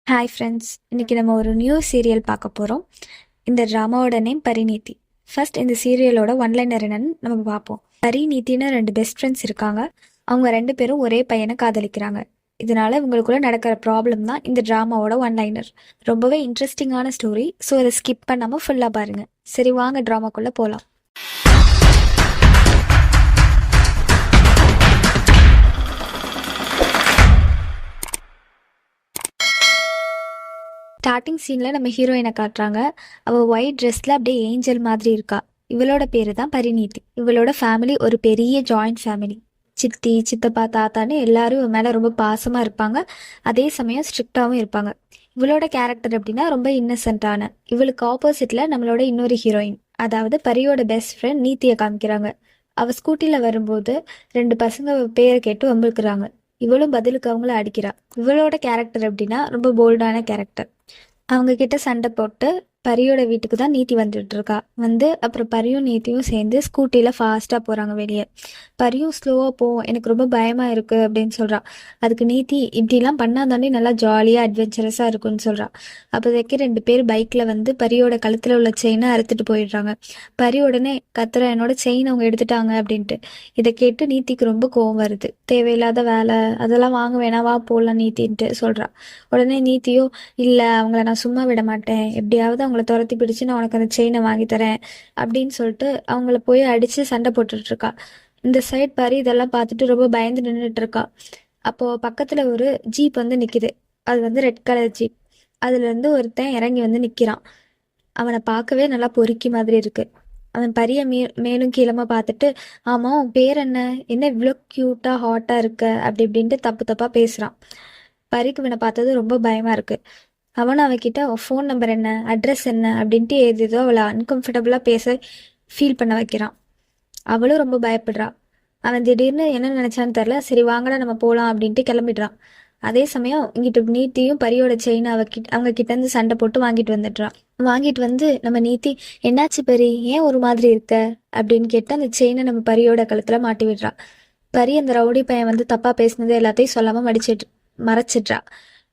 Hi friends, இன்னைக்கு நம்ம ஒரு நியூ சீரியல் பார்க்க போகிறோம். இந்த ட்ராமாவோட நேம் பரிநீதி. ஃபர்ஸ்ட் இந்த சீரியலோட ஒன்லைனர் என்னன்னு நம்ம பார்ப்போம். பரிநீத்தின்னு ரெண்டு பெஸ்ட் ஃப்ரெண்ட்ஸ் இருக்காங்க. அவங்க ரெண்டு பேரும் ஒரே பையனை காதலிக்கிறாங்க. இதனால இவங்களுக்குள்ள நடக்கிற ப்ராப்ளம் தான் இந்த ட்ராமாவோட ஒன்லைனர். ரொம்பவே இன்ட்ரெஸ்டிங்கான ஸ்டோரி. ஸோ அதை ஸ்கிப் பண்ணாமல் ஃபுல்லாக பாருங்க. சரி, வாங்க ட்ராமாக்குள்ளே போகலாம். ஸ்டார்டிங் சீனில் நம்ம ஹீரோயினை காட்டுறாங்க. அவள் ஒயிட் ட்ரெஸ்ஸில் அப்படியே ஏஞ்சல் மாதிரி இருக்கா. இவளோட பேர் தான் பரிநீதி. இவளோட ஃபேமிலி ஒரு பெரிய ஜாயிண்ட் ஃபேமிலி. சித்தி, சித்தப்பா, தாத்தான்னு எல்லாரும் இவன் மேலே ரொம்ப பாசமாக இருப்பாங்க. அதே சமயம் ஸ்ட்ரிக்டாகவும் இருப்பாங்க. இவளோட கேரக்டர் அப்படின்னா ரொம்ப இன்னசென்ட்டான. இவளுக்கு ஆப்போசிட்டில் நம்மளோட இன்னொரு ஹீரோயின், அதாவது பரியோட பெஸ்ட் ஃப்ரெண்ட் நீத்தியை காமிக்கிறாங்க. அவள் ஸ்கூட்டியில் வரும்போது ரெண்டு பசங்க பேரை கேட்டு வம்பிழுக்கிறாங்க. இவளும் பதிலுக்கு அவங்கள அடிக்கிறா. இவளோட கேரக்டர் எப்படின்னா ரொம்ப போல்டான கேரக்டர். அவங்க கிட்ட சண்டை போட்டு பரியோட வீட்டுக்கு தான் நீத்தி வந்துட்டு இருக்கா. அப்புறம் பரியும் நீத்தியும் சேர்ந்து ஸ்கூட்டியில் ஃபாஸ்ட்டாக போகிறாங்க வெளியே. பரியும் ஸ்லோவாக போவோம், எனக்கு ரொம்ப பயமாக இருக்குது அப்படின்னு சொல்கிறா. அதுக்கு நீத்தி, இப்படிலாம் பண்ணாதாண்டி நல்லா ஜாலியாக அட்வென்ச்சரஸாக இருக்குன்னு சொல்கிறா. அப்போதைக்கு ரெண்டு பேர் பைக்கில் பரியோட கழுத்தில் உள்ள செயினை அறுத்துட்டு போயிடுறாங்க. பரி உடனே கத்துற, என்னோட செயின் அவங்க எடுத்துட்டாங்க அப்படின்ட்டு. இதை கேட்டு நீத்திக்கு ரொம்ப கோவம் வருது. தேவையில்லாத வேலை, அதெல்லாம் வாங்க வேணாவா போகலாம் நீத்தின்ட்டு சொல்கிறா. உடனே நீத்தியோ, இல்லை அவங்கள நான் சும்மா விட மாட்டேன், எப்படியாவது அவங்கள துரத்தி பிடிச்சு நான் உனக்கு அந்த செயினை வாங்கி தரேன் அப்படின்னு சொல்லிட்டு அவங்கள போய் அடிச்சு சண்டை போட்டுட்டு இருக்கா. இந்த சைட் பாரு இதெல்லாம் பார்த்துட்டு ரொம்ப பயந்து நின்றுட்டு இருக்கா. அப்போ பக்கத்துல ஒரு ஜீப் நிக்குது. அது ரெட் கலர் ஜீப். அதுல இருந்து ஒருத்தன் இறங்கி நிக்கிறான். அவனை பார்க்கவே நல்லா பொறுக்கி மாதிரி இருக்கு. அவன் பரிய மேலும் கீழமா பார்த்துட்டு, ஆமா உன் பேர் என்ன, என்ன இவ்வளோ கியூட்டா ஹாட்டா இருக்க அப்படி இப்படின்ட்டு தப்பு தப்பா பேசுறான். பரிக்கு இவனை பார்த்தது ரொம்ப பயமா இருக்கு. அவனும் அவகிட்ட ஃபோன் நம்பர் என்ன, அட்ரஸ் என்ன அப்படின்ட்டு ஏதோ அவளை அன்கம்ஃபர்டபுளாக பேச ஃபீல் பண்ண வைக்கிறான். அவளும் ரொம்ப பயப்படுறா. அவன் திடீர்னு என்ன நினைச்சான்னு தெரில. சரி வாங்கடா நம்ம போகலாம் அப்படின்ட்டு கிளம்பிடுறான். அதே சமயம் இங்கிட்டு நீத்தியும் பரியோட செயினை அவங்க கிட்டேருந்து சண்டை போட்டு வாங்கிட்டு நம்ம நீத்தி, என்னாச்சு பரி, ஏன் ஒரு மாதிரி இருக்க அப்படின்னு கேட்டு அந்த செயினை நம்ம பரியோட கழுத்தில் மாட்டி விடுறா. பரி அந்த ரவுடி பையன் தப்பா பேசினது எல்லாத்தையும் சொல்லாம மறைச்சிட்றா.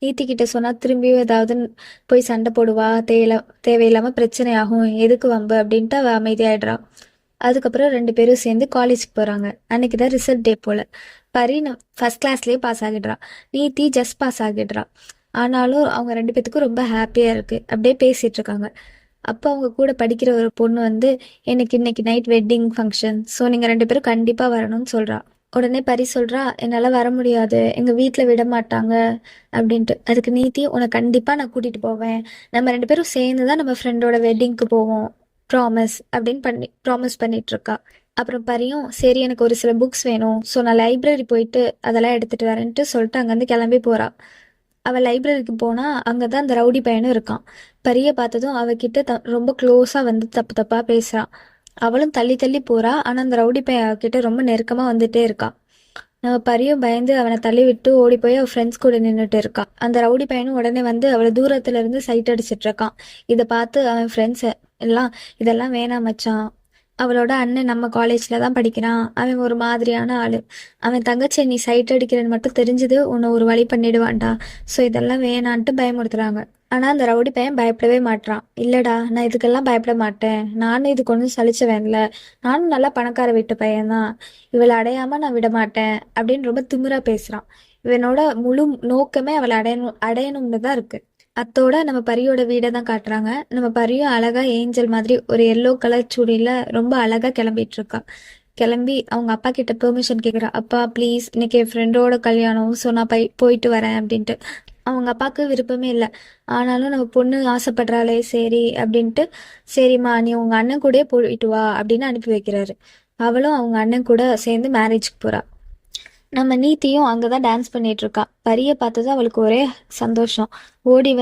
நீத்தி கிட்ட சொன்னா திரும்பியும் ஏதாவது போய் சண்டை போடுவா, தேவையில்லாம பிரச்சனை ஆகும், எதுக்கு வம்பு அப்படின்ட்டு அவ அமைதியாயிடுறா. அதுக்கப்புறம் ரெண்டு பேரும் சேர்ந்து காலேஜுக்கு போறாங்க. அன்னைக்குதான் ரிசல்ட் டே போல. பரி ஃபர்ஸ்ட் கிளாஸ்லயே பாஸ் ஆகிடுறா. நீத்தி ஜஸ்ட் பாஸ் ஆகிடுறா. ஆனாலும் அவங்க ரெண்டு பேத்துக்கும் ரொம்ப ஹாப்பியா இருக்கு. அப்படியே பேசிட்டு இருக்காங்க. அப்போ அவங்க கூட படிக்கிற ஒரு பொண்ணு எனக்கு இன்னைக்கு நைட் வெட்டிங் ஃபங்க்ஷன், ஸோ நீங்க ரெண்டு பேரும் கண்டிப்பா வரணும்னு சொல்றா. உடனே பரி சொல்றா, என்னால் வர முடியாது, எங்கள் வீட்டில் விட மாட்டாங்க அப்படின்ட்டு. அதுக்கு நீத்தி, உன்னை கண்டிப்பாக நான் கூட்டிகிட்டு போவேன், நம்ம ரெண்டு பேரும் சேர்ந்து தான் நம்ம ஃப்ரெண்டோட வெட்டிங்க்கு போவோம், ப்ராமிஸ் அப்படின்னு ப்ராமிஸ் பண்ணிட்டு இருக்கா. அப்புறம் பரியும், சரி எனக்கு ஒரு சில புக்ஸ் வேணும், ஸோ நான் லைப்ரரி போயிட்டு அதெல்லாம் எடுத்துகிட்டு வரேன்ட்டு சொல்லிட்டு அங்கேருந்து கிளம்பி போகிறா. அவள் லைப்ரரிக்கு போனால் அங்கே தான் அந்த ரவுடி பையனும் இருக்கான். பரியை பார்த்ததும் அவகிட்ட ரொம்ப க்ளோஸாக தப்பு தப்பாக பேசுகிறான். அவளும் தள்ளி தள்ளி போறா. ஆனா அந்த ரவுடி பையன் கிட்ட ரொம்ப நெருக்கமா வந்துட்டே இருக்கா. நம்ம பரியும் பயந்து அவனை தள்ளி விட்டு ஓடி போய் அவள் ஃப்ரெண்ட்ஸ் கூட நின்றுட்டு இருக்கா. அந்த ரவுடி பையனும் உடனே அவளை தூரத்துல இருந்து சைட் அடிச்சிட்டு இருக்கான். இதை பார்த்து அவன் ஃப்ரெண்ட்ஸ் எல்லாம், இதெல்லாம் வேணாம் மச்சான், அவளோட அண்ணன் நம்ம காலேஜ்ல தான் படிக்கிறான், அவன் ஒரு மாதிரியான ஆளு, அவன் தங்கச்சி நீ சைட் அடிக்கிறன்னு மட்டும் தெரிஞ்சது உன்னை ஒரு வழி பண்ணிடுவான்டா, ஸோ இதெல்லாம் வேணான்ட்டு பயமுறுத்துறாங்க. ஆனா அந்த ரவுடி பையன் பயப்படவே மாட்டான். இல்லடா, நான் இதுக்கெல்லாம் பயப்பட மாட்டேன், நானும் இதுக்கு ஒன்றும் சலிச்சவேன்ல, நானும் நல்லா பணக்கார வீட்டு பையன்தான், இவளை அடையாம நான் விட மாட்டேன் அப்படின்னு ரொம்ப திமிரா பேசுறான். இவனோட முழு நோக்கமே அவளை அடையணும்னு தான் இருக்கு. அத்தோட நம்ம பரியோட வீடை தான் காட்டுறாங்க. நம்ம பரியும் அழகா ஏஞ்சல் மாதிரி ஒரு எல்லோ கலர் சுடியில ரொம்ப அழகா கிளம்பிட்டு இருக்கா. கிளம்பி அவங்க அப்பா கிட்ட பெர்மிஷன் கேட்குறா. அப்பா ப்ளீஸ், இன்னைக்கு என் ஃப்ரெண்டோட கல்யாணம், ஸோ நான் போயிட்டு வரேன் அப்படின்ட்டு. அவங்க அப்பாவுக்கு விருப்பமே இல்லை. ஆனாலும் நம்ம பொண்ணு ஆசைப்படுறாளே சரி அப்படின்ட்டு, சரிம்மா நீ உங்க அண்ணன் கூடயே போயிட்டு வா அப்படின்னு அனுப்பி வைக்கிறாரு. அவளும் அவங்க அண்ணன் கூட சேர்ந்து மேரேஜ்க்கு போறா. நம்ம நீத்தியும் அங்கதான் டான்ஸ் பண்ணிட்டு இருக்கா. பரிய பார்த்ததும் அவளுக்கு ஒரே சந்தோஷம். ஓடி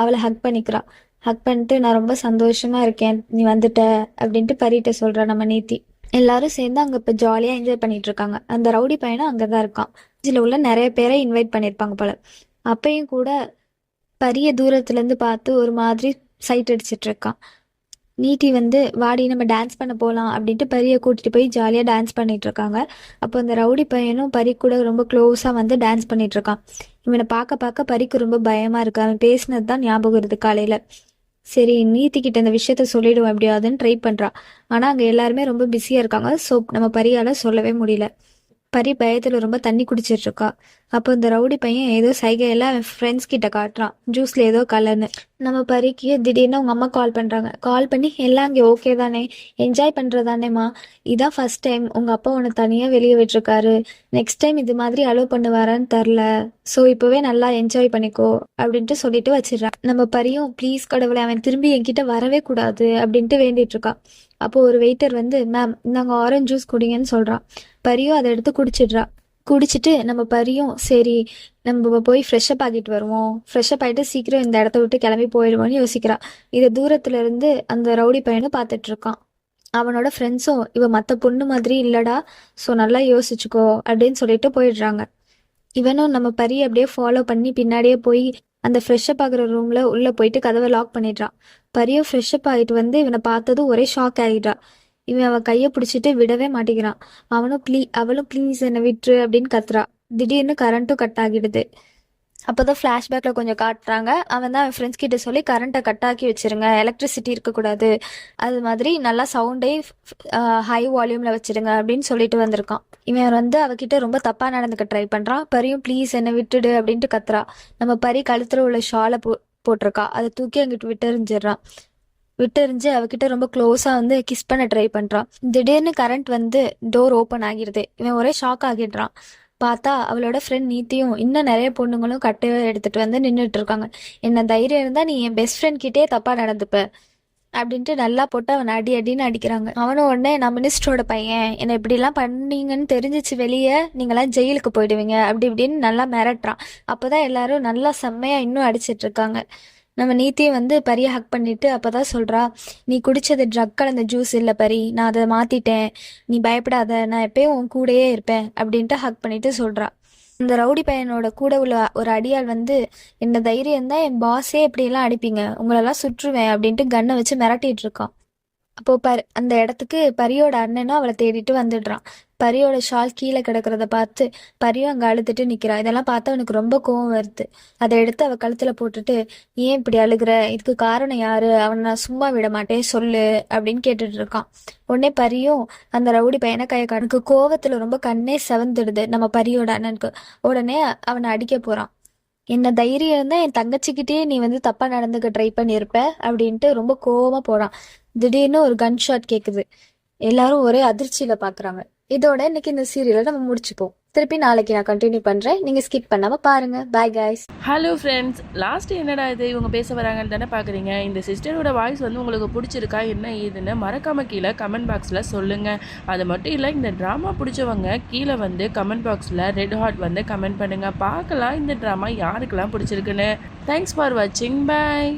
அவளை ஹக் பண்ணிக்கிறா. ஹக் பண்ணிட்டு, நான் ரொம்ப சந்தோஷமா இருக்கேன் நீ வந்துட்ட அப்படின்ட்டு பரிட்ட சொல்றா நம்ம நீத்தி. எல்லாரும் சேர்ந்து அங்க இப்ப ஜாலியா என்ஜாய் பண்ணிட்டு இருக்காங்க. அந்த ரவுடி பையனும் அங்கதான் இருக்கான். இதுல உள்ள நிறைய பேரை இன்வைட் பண்ணிருப்பாங்க போல. அப்பையும் கூட பரிய தூரத்துல இருந்து பார்த்து ஒரு மாதிரி சைட் அடிச்சிட்டு இருக்கான். நீட்டி வாடி நம்ம டான்ஸ் பண்ண போகலாம் அப்படின்ட்டு பரியை கூட்டிட்டு போய் ஜாலியாக டான்ஸ் பண்ணிட்டு இருக்காங்க. அப்போ அந்த ரவுடி பையனும் பரி கூட ரொம்ப க்ளோஸாக டான்ஸ் பண்ணிட்டு இருக்கான். இவனை பார்க்க பார்க்க பரிக்கு ரொம்ப பயமாக இருக்கு. அவன் பேசினது தான் ஞாபகம் வருது காலையில். சரி, நீத்திக்கிட்ட இந்த விஷயத்த சொல்லிடுவோம் எப்படியாதுன்னு ட்ரை பண்ணுறா. ஆனால் அங்கே எல்லாருமே ரொம்ப பிஸியாக இருக்காங்க. ஸோ நம்ம பரியால் சொல்லவே முடியல. பரி பயத்துல ரொம்ப தண்ணி குடிச்சிட்டு இருக்கா. அப்போ இந்த ரவுடி பையன் ஏதோ சைகையெல்லாம் அவன் ஃப்ரெண்ட்ஸ் கிட்ட காட்டுறான், ஜூஸ்ல ஏதோ கலர்னு. நம்ம பரிக்கு திடீர்னு அவங்க அம்மா கால் பண்றாங்க. கால் பண்ணி எல்லாம் இங்கே ஓகே தானே, என்ஜாய் பண்றதானேம்மா, இதான் ஃபர்ஸ்ட் டைம் உங்க அப்பா உன்னை தனியா வெளியே விட்டுருக்காரு, நெக்ஸ்ட் டைம் இது மாதிரி அலோவ் பண்ணுவாரான்னு தெரில, ஸோ இப்போவே நல்லா என்ஜாய் பண்ணிக்கோ அப்படின்ட்டு சொல்லிட்டு வச்சிடுறான். நம்ம பரியும் ப்ளீஸ் கடவுளை அவன் திரும்பி என்கிட்ட வரவே கூடாது அப்படின்ட்டு வேண்டிட்டு இருக்கான். அப்போ ஒரு வெயிட்டர் வந்து மேம் இந்தாங்க ஆரஞ்சு ஜூஸ் குடிங்கன்னு சொல்றான். பரியும் அதை எடுத்து குடிச்சிடுறா. குடிச்சிட்டு நம்ம பரியும் சரி நம்ம போய் ஃப்ரெஷ்அப் ஆகிட்டு வருவோம், ஃப்ரெஷ்அப் ஆகிட்டு சீக்கிரம் இந்த இடத்த விட்டு கிளம்பி போயிடுவோம்னு யோசிக்கிறா. இதை தூரத்துல இருந்து அந்த ரவுடி பையனும் பார்த்துட்டு இருக்கான். அவனோட ஃப்ரெண்ட்ஸும் இவ மற்ற பொண்ணு மாதிரி இல்லடா, ஸோ நல்லா யோசிச்சுக்கோ அப்படின்னு சொல்லிட்டு போயிடுறாங்க. இவனும் நம்ம பரி அப்படியே ஃபாலோ பண்ணி பின்னாடியே போய் அந்த ஃப்ரெஷ்அப் ஆகிற ரூம்ல உள்ள போயிட்டு கதவை லாக் பண்ணிடுறான். பரியும் ஃப்ரெஷ்அப் ஆகிட்டு வந்து இவனை பார்த்ததும் ஒரே ஷாக் ஆகிடுறான். இவன் அவன் கையை பிடிச்சிட்டு விடவே மாட்டேங்கிறான். அவளும் ப்ளீஸ் என்னை விட்டுரு அப்படின்னு கத்துறா. திடீர்னு கரண்ட்டும் கட் ஆகிடுது. அப்போதான் ஃப்ளாஷ்பேக்கில் கொஞ்சம் காட்டுறாங்க. அவன் தான் அவன் ஃப்ரெண்ட்ஸ் கிட்ட சொல்லி கரண்ட்டை கட் ஆக்கி வச்சிருங்க, எலக்ட்ரிசிட்டி இருக்கக்கூடாது, அது மாதிரி நல்லா சவுண்டே ஹை வால்யூமில் வச்சிருங்க அப்படின்னு சொல்லிட்டு வந்திருக்கான். இவன் வந்து அவகிட்ட ரொம்ப தப்பாக நடந்துக்க ட்ரை பண்ணுறான். பரியும் ப்ளீஸ் என்னை விட்டுடு அப்படின்ட்டு கத்துறா. நம்ம பரி கழுத்தில் உள்ள ஷாலை போட்டிருக்கா. அதை தூக்கி அங்கிட்டு விட்டெறிஞ்சு அவகிட்ட ரொம்ப க்ளோஸாக வந்து கிஸ் பண்ண ட்ரை பண்ணுறான். திடீர்னு கரண்ட் வந்து டோர் ஓப்பன் ஆகிடுது. இவன் ஒரே ஷாக் ஆகிடுறான். பார்த்தா அவளோட ஃப்ரெண்ட் நீத்தியும் இன்னும் நிறைய பொண்ணுங்களும் கட்டையை எடுத்துட்டு வந்து நின்றுட்டு இருக்காங்க. என்ன தைரியம் இருந்தா நீ என் பெஸ்ட் ஃப்ரெண்ட் கிட்டே தப்பா நடந்துப்ப அப்படின்ட்டு நல்லா போட்டு அவனை அடின்னு அடிக்கிறாங்க. அவனும் உடனே நான் மினிஸ்டரோட பையன், என்னை இப்படிலாம் பண்ணீங்கன்னு தெரிஞ்சிச்சு வெளியே நீங்களாம் ஜெயிலுக்கு போயிடுவீங்க அப்படி இப்படின்னு நல்லா மிரட்டுறான். அப்போதான் எல்லாரும் நல்லா செம்மையா இன்னும் அடிச்சிட்டு இருக்காங்க. நம்ம நீத்தியை வந்து பரியை ஹக் பண்ணிட்டு அப்போதான் சொல்கிறா, நீ குடித்தது ட்ரக் கலந்த ஜூஸ் இல்லை பரி, நான் அதை மாற்றிட்டேன், நீ பயப்படாத, நான் எப்பயும் உன் கூடயே இருப்பேன் அப்படின்ட்டு ஹக் பண்ணிட்டு சொல்கிறா. இந்த ரவுடி பையனோட கூட உள்ள ஒரு அடியாள் வந்து என்ன தைரியம் தான் என் பாஸே எப்படியெல்லாம் அடிப்பீங்க, உங்களெல்லாம் சுற்றுவேன் அப்படின்ட்டு கன்னை வச்சு மிரட்டிட்டு இருக்கான். அப்போ அந்த இடத்துக்கு பரியோட அண்ணனும் அவளை தேடிட்டு வந்துடுறான். பரியோட ஷால் கீழே கிடக்கிறத பார்த்து பரியும் அங்கே அழுதுட்டு நிற்கிறா. இதெல்லாம் பார்த்து அவனுக்கு ரொம்ப கோவம் வருது. அதை எடுத்து அவள் கழுத்தில் போட்டுட்டு ஏன் இப்படி அழுகிற, இதுக்கு காரணம் யாரு, அவனை நான் சும்மா விட மாட்டேன் சொல்லு அப்படின்னு கேட்டுட்டு இருக்கான். உடனே பரியும் அந்த ரவுடி பையனை கணக்கு கோவத்தில் ரொம்ப கண்ணே செவந்துடுது நம்ம பரியோட அண்ணனுக்கு. உடனே அவனை அடிக்க போகிறான். என்ன தைரியம் இருந்தால் என் தங்கச்சிக்கிட்டே நீ வந்து தப்பாக நடந்துக்க ட்ரை பண்ணியிருப்ப அப்படின்ட்டு ரொம்ப கோவமாக போகிறான். திடீர்னு ஒரு கன் ஷாட் கேட்குது. எல்லாரும் ஒரே அதிர்ச்சியில் பார்க்குறாங்க. இதோட இன்னைக்கு இந்த சீரியலை நம்ம முடிச்சுப்போம். திருப்பி நாளைக்கு நான் கண்டினியூ பண்ணுறேன், நீங்கள் ஸ்கிப் பண்ணாமல் பாருங்கள். Bye guys. Hello friends, last என்னடா இது இவங்க பேச வராங்கன்னு தானே பார்க்குறீங்க. இந்த சிஸ்டரோட வாய்ஸ் வந்து உங்களுக்கு பிடிச்சிருக்கா என்ன ஏதுன்னு மறக்காமல் கீழே கமெண்ட் பாக்ஸில் சொல்லுங்கள். அது மட்டும் இல்லை, இந்த ட்ராமா பிடிச்சவங்க கீழே வந்து கமெண்ட் பாக்ஸில் ரெட் ஹார்ட் வந்து கமெண்ட் பண்ணுங்கள். பார்க்கலாம் இந்த ட்ராமா யாருக்கெல்லாம் பிடிச்சிருக்குன்னு. தேங்க்ஸ் ஃபார் வாட்சிங். பாய்.